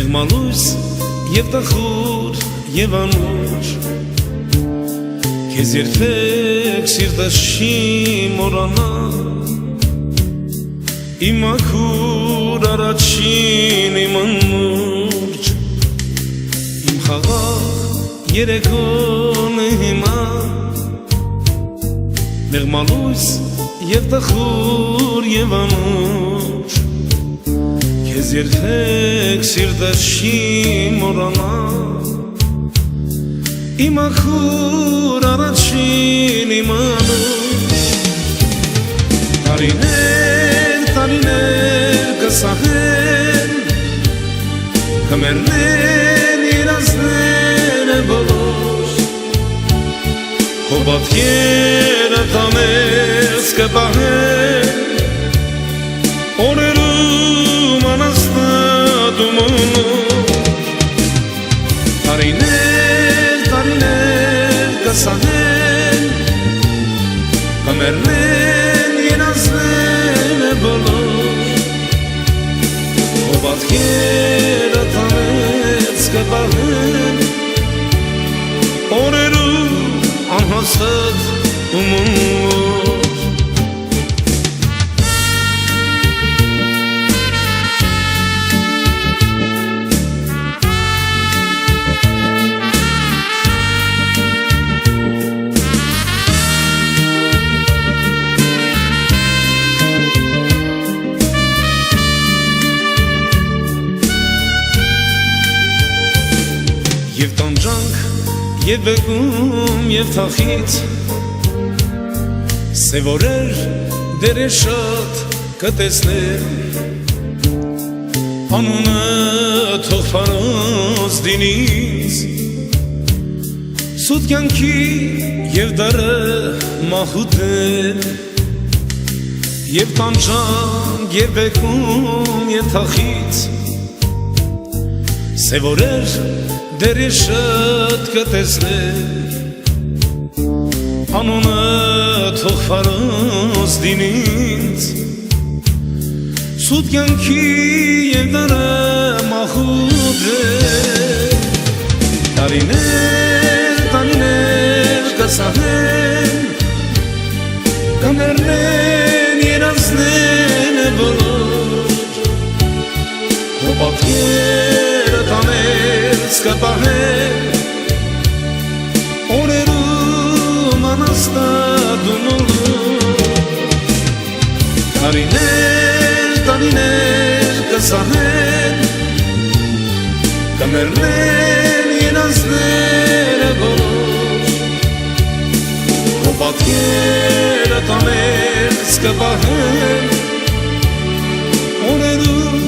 Մեղմալույս և տխուր և անուր Քեզ երբեք սիրտս չի մոռանա Իմ մաքուր առաջին իմ անմուրջ Իմ խաղաղ երեկոն է հիմա Մեղմալույս և տխուր և անուր Քեզ երբեք սիրտս չի մոռանա Իմ մաքուր առաջին իմ անուր Տարիներ կսահեն Կմեռնեն իրազները բոլոր Քո պատկերը տամես կպահեն Օրերում անաստատում Տարիներ կսահեն Կմեռնեն իրազները բոլոր Քո պատկերը տամես կպահեն Օրերում անհաստ ումոր Եվ տանջանք, և վեկում, և թախից Սև օրեր դեր է շատ կտեսնեմ Անունը թող փարոս դինից Սուտ կյանքի և դարը մահուտել Եվ տանջանք, և վեկում, և թախից Սև օրեր դեր է շատ կտեսնել Անունը թող փարոս դինից Սուտ կյանքի և դարը մահուտել Տարիներ կսահեն Կմեռնեն երազները բոլոր Քո պատկերը տամես կպահեն Օրերում անաստատում Տարիներ կսահեն Կմեռնեն երազները բոլոր Քո պատկերը տամես կպահեն Օրերում